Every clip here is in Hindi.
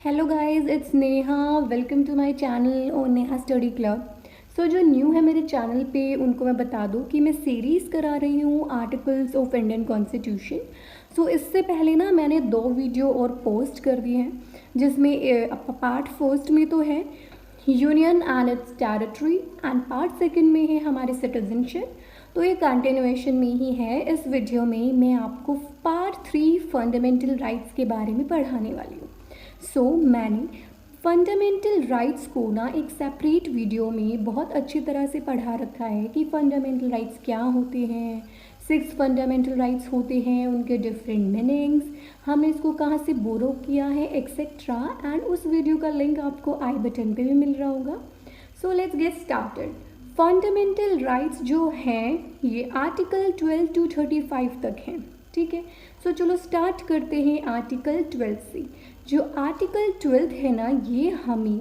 Hello guys, it's Neha. Welcome to my channel और नेहा स्टडी क्लब। सो जो न्यू है मेरे चैनल पे उनको मैं बता दूं कि मैं सीरीज़ करा रही हूँ आर्टिकल्स ऑफ इंडियन कॉन्स्टिट्यूशन। सो इससे पहले ना मैंने 2 वीडियो और पोस्ट कर दिए हैं, जिसमें पार्ट फर्स्ट में तो है union and it's territory and part second में है हमारे सिटीजनशिप। तो ये कंटिन्यूएशन में ही है। इस वीडियो में मैं आपको पार्ट 3 फंडामेंटल राइट्स के बारे में पढ़ाने वाली हूँ। मैंने फंडामेंटल राइट्स को ना एक सेपरेट वीडियो में बहुत अच्छी तरह से पढ़ा रखा है कि फंडामेंटल राइट्स क्या होते हैं, 6 फंडामेंटल राइट्स होते हैं, उनके डिफरेंट मीनिंग्स, हमने इसको कहाँ से बोरो किया है एक्सेट्रा। एंड उस वीडियो का लिंक आपको आई बटन पे भी मिल रहा होगा। So let's get started. Fundamental rights जो हैं ये आर्टिकल 12 to 35 तक हैं, ठीक है। चलो स्टार्ट करते हैं आर्टिकल 12 से। जो आर्टिकल 12 है ना, ये हमें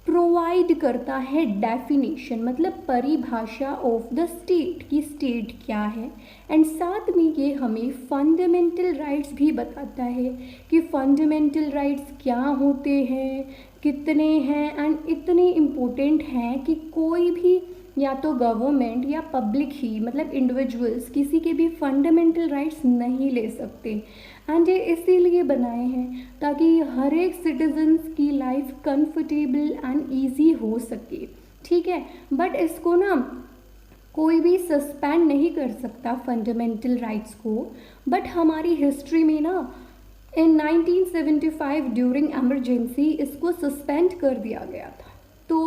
प्रोवाइड करता है डेफिनेशन, मतलब परिभाषा ऑफ द स्टेट की स्टेट क्या है। एंड साथ में ये हमें फंडामेंटल राइट्स भी बताता है कि फंडामेंटल राइट्स क्या होते हैं, कितने हैं, एंड इतने इम्पोर्टेंट हैं कि कोई भी या तो गवर्नमेंट या पब्लिक ही, मतलब इंडिविजुअल्स, किसी के भी फंडामेंटल राइट्स नहीं ले सकते। एंड ये इसीलिए बनाए हैं ताकि हर एक सिटीजन्स की लाइफ कंफर्टेबल एंड इजी हो सके, ठीक है। बट इसको ना कोई भी सस्पेंड नहीं कर सकता फंडामेंटल राइट्स को। बट हमारी हिस्ट्री में ना इन 1975 ड्यूरिंग एमरजेंसी इसको सस्पेंड कर दिया गया था। तो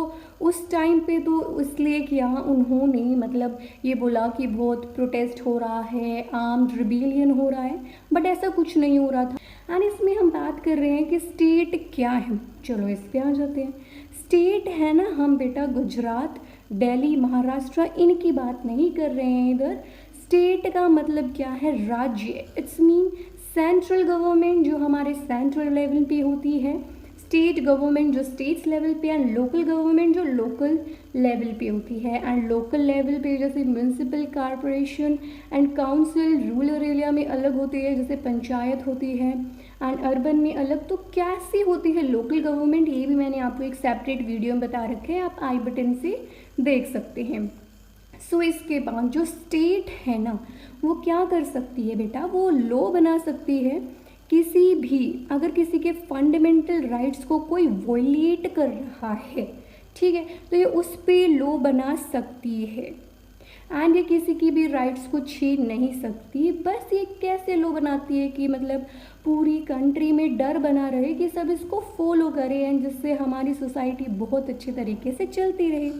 उस टाइम पे तो इसलिए किया उन्होंने, मतलब ये बोला कि बहुत प्रोटेस्ट हो रहा है, आर्म्ड रिबेलियन हो रहा है, बट ऐसा कुछ नहीं हो रहा था। एंड इसमें हम बात कर रहे हैं कि स्टेट क्या है। चलो इस पे आ जाते हैं। स्टेट है ना, हम बेटा गुजरात, दिल्ली, महाराष्ट्र इनकी बात नहीं कर रहे हैं इधर। स्टेट का मतलब क्या है? राज्य। इट्स मीन सेंट्रल गवर्नमेंट जो हमारे सेंट्रल लेवल पे होती है, स्टेट गवर्नमेंट जो स्टेट्स लेवल पे, एंड लोकल गवर्नमेंट जो लोकल लेवल पे होती है। एंड लोकल लेवल पे जैसे municipal corporation and council, rural area में अलग होती है, जैसे पंचायत होती है, एंड अर्बन में अलग। तो कैसी होती है लोकल गवर्नमेंट, ये भी मैंने आपको एक सेपरेट वीडियो में बता रखे हैं, आप आई बटन से देख सकते हैं। इसके बाद जो स्टेट है ना, वो क्या कर सकती है बेटा? वो लॉ बना सकती है किसी भी, अगर किसी के फंडामेंटल राइट्स को कोई वॉयलेट कर रहा है, ठीक है, तो ये उस पे लॉ बना सकती है। एंड ये किसी की भी राइट्स को छीन नहीं सकती। बस ये कैसे लॉ बनाती है कि मतलब पूरी कंट्री में डर बना रहे कि सब इसको फॉलो करें, एंड जिससे हमारी सोसाइटी बहुत अच्छे तरीके से चलती रहे,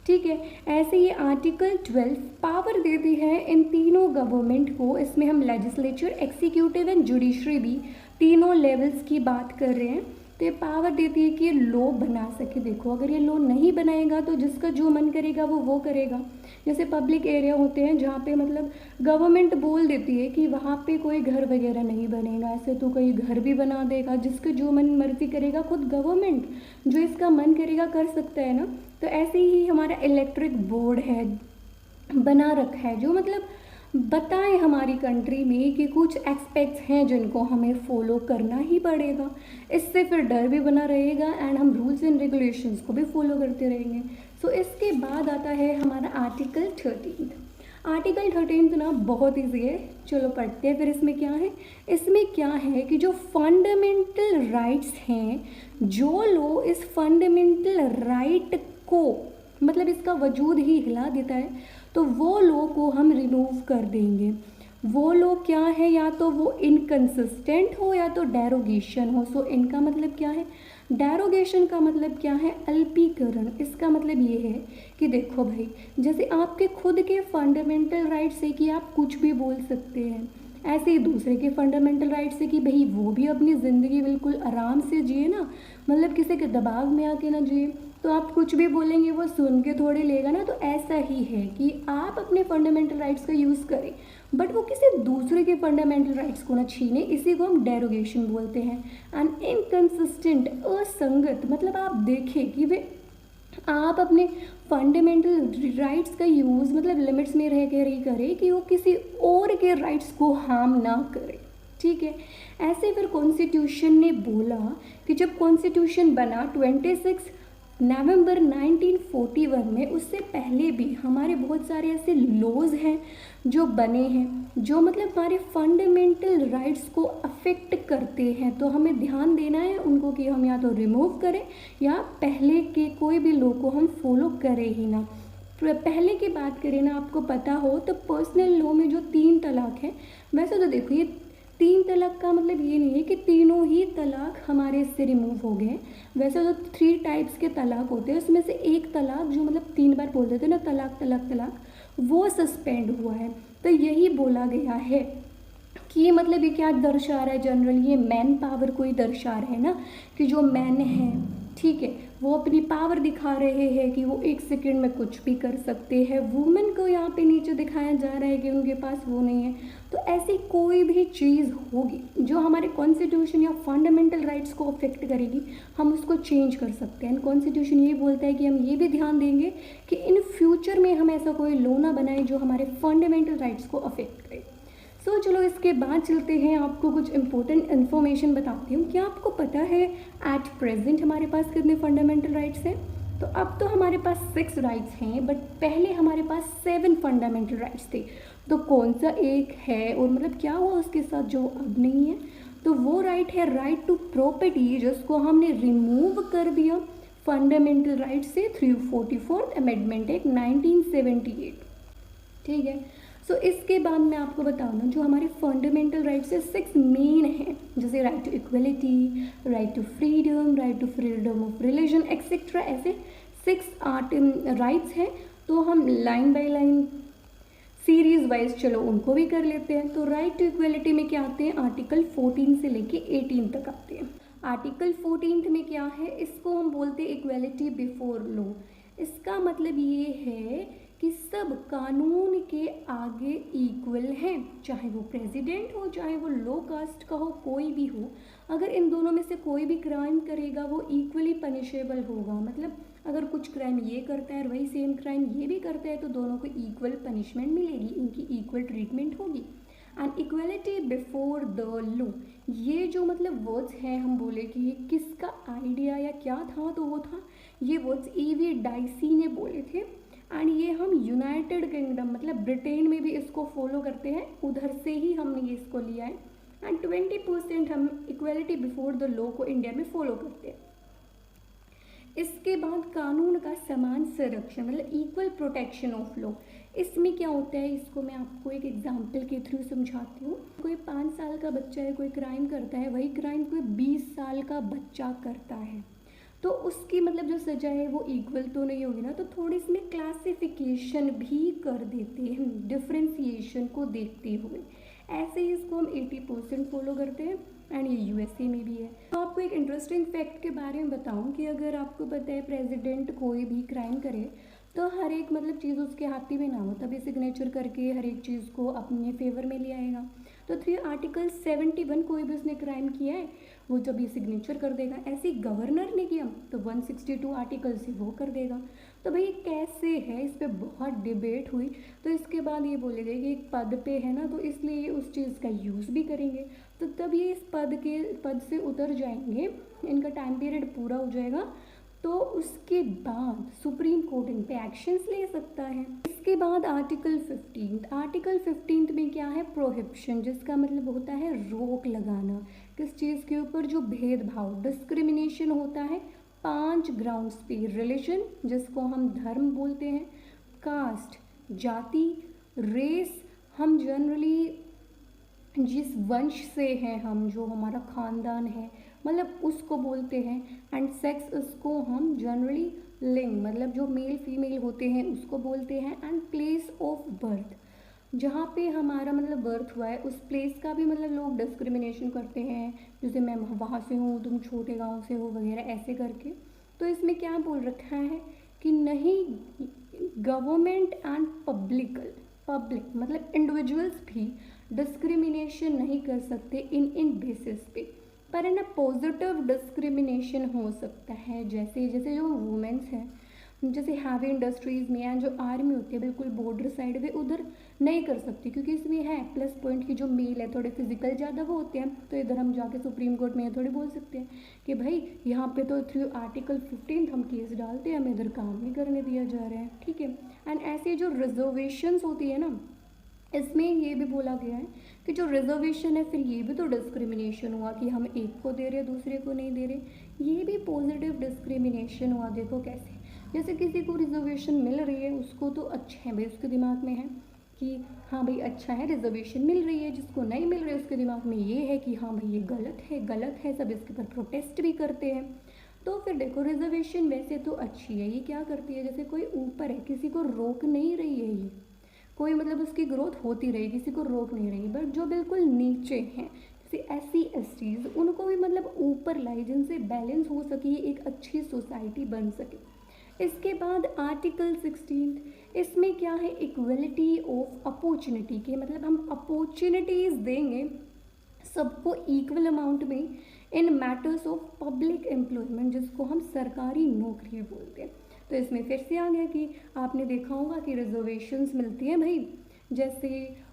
ठीक है। ऐसे ये आर्टिकल 12 पावर देती है इन तीनों गवर्नमेंट को। इसमें हम लेजिस्लेचर, एक्सिक्यूटिव एंड जुडिशरी भी तीनों लेवल्स की बात कर रहे हैं। तो ये पावर देती है कि ये लॉ बना सके। देखो, अगर ये लॉ नहीं बनाएगा तो जिसका जो मन करेगा वो करेगा। जैसे पब्लिक एरिया होते हैं जहाँ पे मतलब गवर्नमेंट बोल देती है कि वहाँ पे कोई घर वगैरह नहीं बनेगा, ऐसे तो कोई घर भी बना देगा, जिसका जो मन मर्जी करेगा। खुद गवर्नमेंट जो इसका मन करेगा कर सकता है ना। तो ऐसे ही हमारा इलेक्ट्रिक बोर्ड है, बना रखा है, जो मतलब बताएं हमारी कंट्री में कि कुछ एक्सपेक्ट्स हैं जिनको हमें फॉलो करना ही पड़ेगा। इससे फिर डर भी बना रहेगा एंड हम रूल्स एंड रेगुलेशंस को भी फॉलो करते रहेंगे। इसके बाद आता है हमारा आर्टिकल 13। आर्टिकल 13 ना बहुत ईजी है, चलो पढ़ते हैं। फिर इसमें क्या है? इसमें क्या है कि जो फंडामेंटल राइट्स हैं, जो लोग इस फंडामेंटल राइट को मतलब इसका वजूद ही हिला देता है, तो वो लॉ को हम रिमूव कर देंगे। वो लॉ क्या है? या तो वो इनकंसिस्टेंट हो या तो डेरोगेशन हो। इनका मतलब क्या है? डेरोगेशन का मतलब क्या है? अल्पीकरण। इसका मतलब ये है कि देखो भाई, जैसे आपके खुद के फंडामेंटल राइट्स है कि आप कुछ भी बोल सकते हैं, ऐसे ही दूसरे के फंडामेंटल राइट्स है कि भाई वो भी अपनी ज़िंदगी बिल्कुल आराम से जिए ना, मतलब किसी के दबाव में आके ना जिए। तो आप कुछ भी बोलेंगे वो सुन के थोड़ी लेगा ना। तो ऐसा ही है कि आप अपने फंडामेंटल राइट्स का यूज़ करें, बट वो किसी दूसरे के फंडामेंटल राइट्स को ना छीने। इसी को हम डेरोगेशन बोलते हैं। एंड इनकंसिस्टेंट, असंगत, मतलब आप देखें कि वे आप अपने फंडामेंटल राइट्स का यूज़ मतलब लिमिट्स में रह कर ही करें कि वो किसी और के राइट्स को हार्म ना करे, ठीक है। ऐसे फिर कॉन्स्टिट्यूशन ने बोला कि जब कॉन्स्टिट्यूशन बना 26 नवंबर 1941 में, उससे पहले भी हमारे बहुत सारे ऐसे लॉज हैं जो बने हैं जो मतलब हमारे फंडामेंटल राइट्स को अफेक्ट करते हैं। तो हमें ध्यान देना है उनको कि हम या तो रिमूव करें या पहले के कोई भी लॉ को हम फॉलो करें ही ना। पहले की बात करें ना, आपको पता हो तो पर्सनल लॉ में जो 3 तलाक है, वैसे तो देखो ये 3 तलाक का मतलब ये नहीं है कि तीनों ही तलाक हमारे इससे रिमूव हो गए। वैसे तो 3 टाइप्स के तलाक होते हैं, उसमें से एक तलाक जो मतलब 3 बार बोल देते हैं ना, तलाक तलाक तलाक, वो सस्पेंड हुआ है। तो यही बोला गया है कि मतलब ये क्या दर्शा रहा है, जनरली ये मैन पावर को ही दर्शा रहा है ना, कि जो मैन है, ठीक है, वो अपनी पावर दिखा रहे हैं कि वो 1 सेकंड में कुछ भी कर सकते हैं। वुमेन को यहाँ पे नीचे दिखाया जा रहा है कि उनके पास वो नहीं है। तो ऐसी कोई भी चीज़ होगी जो हमारे कॉन्स्टिट्यूशन या फंडामेंटल राइट्स को अफेक्ट करेगी, हम उसको चेंज कर सकते हैं। कॉन्स्टिट्यूशन ये बोलता है कि हम ये भी ध्यान देंगे कि इन फ्यूचर में हम ऐसा कोई लॉ ना बनाए जो हमारे फंडामेंटल राइट्स को अफेक्ट करे। सो चलो इसके बाद चलते हैं, आपको कुछ इंपॉर्टेंट इन्फॉर्मेशन बताती हूँ। क्या आपको पता है एट प्रेजेंट हमारे पास कितने फंडामेंटल राइट्स हैं? तो अब तो हमारे पास 6 राइट्स हैं, बट पहले हमारे पास 7 फंडामेंटल राइट्स थे। तो कौन सा एक है और मतलब क्या हुआ उसके साथ जो अब नहीं है? तो वो राइट है राइट टू प्रॉपर्टी, जिसको हमने रिमूव कर दिया फंडामेंटल राइट से 344th अमेंडमेंट एक्ट 1978। ठीक है। सो इसके बाद मैं आपको बताऊँ जो हमारे फंडामेंटल राइट्स है 6 मेन हैं, जैसे right to equality, right to freedom of religion etcetera, ऐसे 6 राइट्स हैं। तो हम line by line series wise चलो उनको भी कर लेते हैं। तो राइट टू इक्वलिटी में क्या आते हैं? आर्टिकल 14 से लेके 18 तक आते हैं। आर्टिकल 14 में क्या है? इसको हम बोलते हैं इक्वलिटी बिफोर लॉ। इसका मतलब ये है कि सब कानून के आगे इक्वल हैं, चाहे वो प्रेसिडेंट हो, चाहे वो लो कास्ट का हो, कोई भी हो। अगर इन दोनों में से कोई भी क्राइम करेगा वो इक्वली पनिशेबल होगा। मतलब अगर कुछ क्राइम ये करता है और वही सेम क्राइम ये भी करता है तो दोनों को इक्वल पनिशमेंट मिलेगी, इनकी इक्वल ट्रीटमेंट होगी। And equality before the law, ये जो मतलब वर्ड्स हैं, हम बोले कि ये किसका आइडिया या क्या था, तो वो था ये वर्ड्स E.V. डाइसी ने बोले थे। एंड ये हम यूनाइटेड किंगडम मतलब ब्रिटेन में भी इसको फॉलो करते हैं, उधर से ही हमने ये इसको लिया है। एंड 20% हम इक्वलिटी बिफोर द लॉ को इंडिया में फॉलो करते हैं। इसके बाद कानून का समान संरक्षण मतलब इक्वल प्रोटेक्शन ऑफ लॉ। इसमें क्या होता है, इसको मैं आपको एक एग्जांपल के थ्रू समझाती हूँ। कोई 5 साल का बच्चा है, कोई क्राइम करता है, वही क्राइम कोई 20 साल का बच्चा करता है, तो उसकी मतलब जो सज़ा है वो इक्वल तो नहीं होगी ना। तो थोड़ी इसमें क्लासिफिकेशन भी कर देते हैं डिफ्रेंसिएशन को देखते हुए। ऐसे ही इसको हम 80% फॉलो करते हैं एंड ये यूएसए में भी है। तो आपको एक इंटरेस्टिंग फैक्ट के बारे में बताऊं कि अगर आपको पता है प्रेसिडेंट कोई भी क्राइम करे तो हर एक मतलब चीज़ उसके हाथी में ना हो, तभी सिग्नेचर करके हर एक चीज़ को अपने फेवर में ले आएगा। तो 3 आर्टिकल 71 कोई भी उसने क्राइम किया है वो जब ये सिग्नेचर कर देगा। ऐसे ही गवर्नर ने किया तो 162 आर्टिकल से वो कर देगा। तो भाई से है, इस पर बहुत डिबेट हुई। तो इसके बाद ये बोले गए कि एक पद पे है ना, तो इसलिए ये उस चीज़ का यूज़ भी करेंगे। तो तब ये इस पद से उतर जाएंगे, इनका टाइम पीरियड पूरा हो जाएगा, तो उसके बाद सुप्रीम कोर्ट इन पे एक्शंस ले सकता है। इसके बाद आर्टिकल 15 में क्या है? प्रोहिबिशन, जिसका मतलब होता है रोक लगाना। किस चीज़ के ऊपर? जो भेदभाव डिस्क्रिमिनेशन होता है 5 ग्राउंड्स पे। रिलीजन, जिसको हम धर्म बोलते हैं, कास्ट जाति, रेस, हम जनरली जिस वंश से हैं, हम जो हमारा खानदान है मतलब उसको बोलते हैं। एंड सेक्स, उसको हम जनरली लिंग मतलब जो मेल फीमेल होते हैं उसको बोलते हैं। एंड प्लेस ऑफ बर्थ, जहाँ पे हमारा मतलब बर्थ हुआ है उस प्लेस का भी मतलब लोग डिस्क्रिमिनेशन करते हैं, जैसे मैं वहाँ से हूँ, तुम छोटे गांव से हो वगैरह ऐसे करके। तो इसमें क्या बोल रखा है कि नहीं, गवर्नमेंट एंड पब्लिक मतलब इंडिविजुअल्स भी डिस्क्रिमिनेशन नहीं कर सकते इन बेसिस पे, पर है ना पॉजिटिव डिस्क्रिमिनेशन हो सकता है। जैसे जैसे जो वुमेन्स हैं जैसे हैवी इंडस्ट्रीज़ में एंड जो आर्मी होती है बिल्कुल बॉर्डर साइड वे उधर नहीं कर सकती, क्योंकि इसमें है प्लस पॉइंट की जो मेल है थोड़े फिजिकल ज़्यादा वो होते हैं। तो इधर हम जाके सुप्रीम कोर्ट में थोड़ी बोल सकते हैं कि भाई यहाँ पे तो थ्रू आर्टिकल 15 हम केस डालते हैं, हमें इधर काम नहीं करने दिया जा रहा है, ठीक है। एंड ऐसे जो रिजर्वेशंस होती है ना, इसमें ये भी बोला गया है कि जो रिजर्वेशन है फिर ये भी तो डिस्क्रिमिनेशन हुआ कि हम एक को दे रहे हैं दूसरे को नहीं दे रहे, ये भी पॉजिटिव डिस्क्रिमिनेशन हुआ। देखो कैसे, जैसे किसी को रिजर्वेशन मिल रही है उसको तो अच्छा है भाई, उसके दिमाग में है कि हाँ भाई अच्छा है रिजर्वेशन मिल रही है, जिसको नहीं मिल रही है उसके दिमाग में ये है कि हाँ भाई ये गलत है गलत है, सब इसके ऊपर प्रोटेस्ट भी करते हैं। तो फिर देखो रिजर्वेशन वैसे तो अच्छी है, ये क्या करती है, जैसे कोई ऊपर है किसी को रोक नहीं रही है, ये कोई मतलब उसकी ग्रोथ होती रही, किसी को रोक नहीं रही। बट जो बिल्कुल नीचे हैं जैसे SC STs उनको भी मतलब ऊपर लाई, जिनसे बैलेंस हो सके, एक अच्छी सोसाइटी बन सके। इसके बाद आर्टिकल 16, इसमें क्या है, इक्वलिटी ऑफ अपॉर्चुनिटी के, मतलब हम अपॉर्चुनिटीज़ देंगे सबको इक्वल अमाउंट में इन मैटर्स ऑफ पब्लिक एम्प्लॉयमेंट, जिसको हम सरकारी नौकरी बोलते हैं। तो इसमें फिर से आ गया कि आपने देखा होगा कि रिजर्वेशंस मिलती हैं भाई, जैसे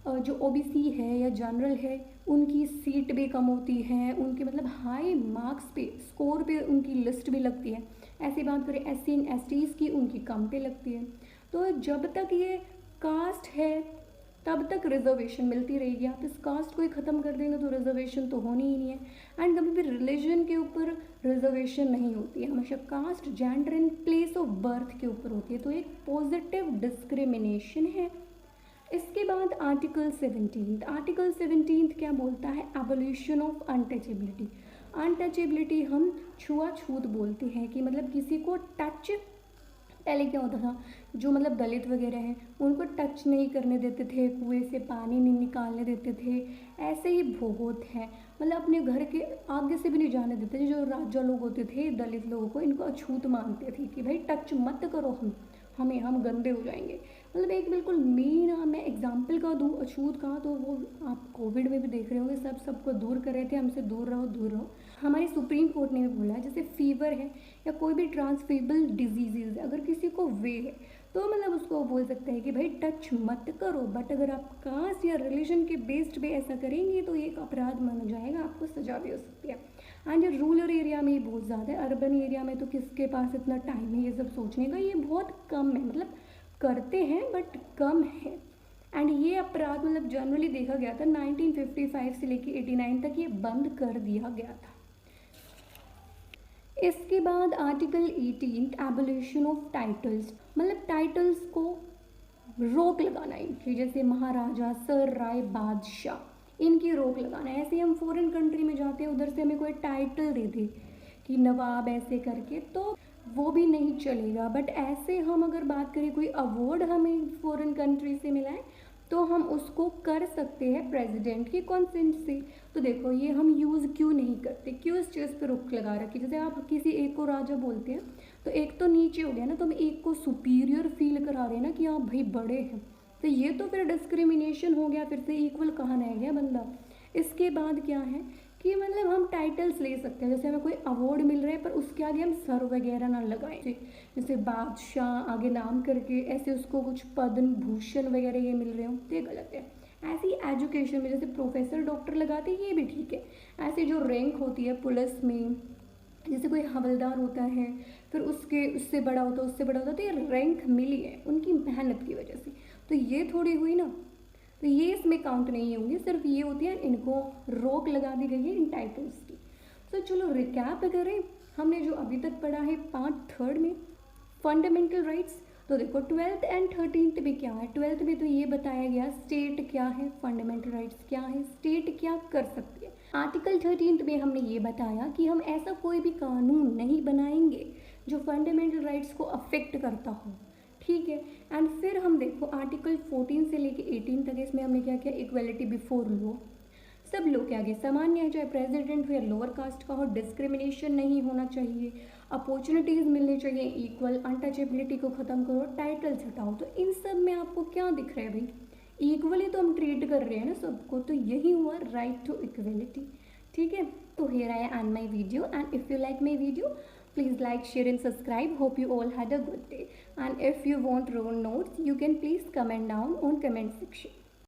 जो OBC है या जनरल है उनकी सीट भी कम होती है, उनके मतलब हाई मार्क्स पे स्कोर पे उनकी लिस्ट भी लगती है। ऐसी बात करें SC and STs की, उनकी कम पे लगती है। तो जब तक ये कास्ट है तब तक रिजर्वेशन मिलती रहेगी। आप इस कास्ट को ही ख़त्म कर देंगे तो रिजर्वेशन तो होनी ही नहीं है। एंड कभी भी रिलीजन के ऊपर रिजर्वेशन नहीं होती है, हमेशा caste, gender and place of birth के ऊपर होती है। तो एक पॉजिटिव डिस्क्रिमिनेशन है। इसके बाद आर्टिकल 17, आर्टिकल 17 क्या बोलता है, एबोलिशन ऑफ अनटचेबिलिटी। अनटचेबिलिटी हम छुआछूत बोलते हैं कि मतलब किसी को टच, पहले क्या होता था जो मतलब दलित वगैरह हैं उनको टच नहीं करने देते थे, कुएं से पानी नहीं निकालने देते थे। ऐसे ही बहुत है, मतलब अपने घर के आगे से भी नहीं जाने देते थे। जो राजा लोग होते थे दलित लोगों को, इनको अछूत मानते थे कि भाई टच मत करो हम गंदे हो जाएंगे। मतलब एक बिल्कुल मेन मैं एग्जाम्पल का दूँ अछूत का, तो वो आप कोविड में भी देख रहे होंगे, सबको दूर कर रहे थे, हमसे दूर रहो दूर रहो। हमारी सुप्रीम कोर्ट ने भी बोला है जैसे फीवर है या कोई भी ट्रांसफरेबल डिजीजेज है, अगर किसी को वे है तो मतलब उसको बोल सकते हैं कि भाई टच मत करो। बट अगर आप कास्ट या रिलीजन के बेस्ड पे ऐसा करेंगे तो ये एक अपराध माना जाएगा, आपको सजा भी हो सकती है। एंड रूरल एरिया में बहुत ज़्यादा है, अर्बन एरिया में तो किसके पास इतना टाइम है ये सब सोचने का, ये बहुत कम है, मतलब करते हैं बट कम है। एंड ये अपराध मतलब जनरली देखा गया था 1955 से लेके 89 तक ये बंद कर दिया गया था। इसके बाद आर्टिकल 18, एबोलिशन ऑफ टाइटल्स, मतलब टाइटल्स को रोक लगाना इनकी, जैसे महाराजा, सर, राय, बादशाह, इनकी रोक लगाना है। ऐसे हम फॉरेन कंट्री में जाते हैं, उधर से हमें कोई टाइटल दे दे कि नवाब ऐसे करके, तो वो भी नहीं चलेगा। बट ऐसे हम अगर बात करें कोई अवार्ड हमें फॉरेन कंट्री से मिला है तो हम उसको कर सकते हैं प्रेसिडेंट की कंसेंट से। तो देखो ये हम यूज़ क्यों नहीं करते, क्यों इस चीज़ पे रोक लगा रखी। जैसे आप किसी एक को राजा बोलते हैं तो एक तो नीचे हो गया ना, तो हम एक को सुपीरियर फील करा रहे हैं ना कि आप भाई बड़े हैं, तो ये तो फिर डिस्क्रिमिनेशन हो गया, फिर से इक्वल कहाँ रह गया बंदा। इसके बाद क्या है कि मतलब हम टाइटल्स ले सकते हैं, जैसे हमें कोई अवार्ड मिल रहा है पर उसके आगे हम सर वगैरह ना लगाएं, जैसे बादशाह आगे नाम करके ऐसे उसको कुछ पद्म भूषण वगैरह ये मिल रहे हो, तो ये गलत है। ऐसे ही एजुकेशन में जैसे प्रोफेसर डॉक्टर लगाते हैं, ये भी ठीक है। ऐसे जो रैंक होती है पुलिस में, जैसे कोई हवलदार होता है फिर उससे बड़ा होता है उससे बड़ा होता है, तो ये रैंक मिली है उनकी मेहनत की वजह से, तो ये थोड़ी हुई ना, तो ये इसमें काउंट नहीं होंगे, सिर्फ ये होती है इनको रोक लगा दी गई है इन टाइटल्स की। तो चलो रिकैप करें, हमने जो अभी तक पढ़ा है पार्ट 3 में फंडामेंटल राइट्स। तो देखो 12th एंड 13th में क्या है, 12th में तो ये बताया गया स्टेट क्या है, फंडामेंटल राइट्स क्या है, स्टेट क्या कर सकती है। आर्टिकल 13th में हमने ये बताया कि हम ऐसा कोई भी कानून नहीं बनाएंगे जो फंडामेंटल राइट्स को अफेक्ट करता हो, ठीक है। एंड फिर हम देखो आर्टिकल 14 से लेके 18 तक, इसमें हमने क्या किया, इक्वलिटी बिफोर लॉ, सब लोग के आगे समान है, चाहे प्रेसिडेंट हो या लोअर कास्ट का हो, डिस्क्रिमिनेशन नहीं होना चाहिए, अपॉर्चुनिटीज़ मिलनी चाहिए इक्वल, अनटचेबिलिटी को ख़त्म करो, टाइटल्स हटाओ। तो इन सब में आपको क्या दिख रहा है भाई, इक्वली तो हम ट्रीट कर रहे हैं ना सबको, तो यही हुआ राइट टू इक्वलिटी, ठीक है। तो here I and my video, and if you like my video Please like, share and subscribe. Hope you all had a good day. And if you want roll notes, you can please comment down on comment section.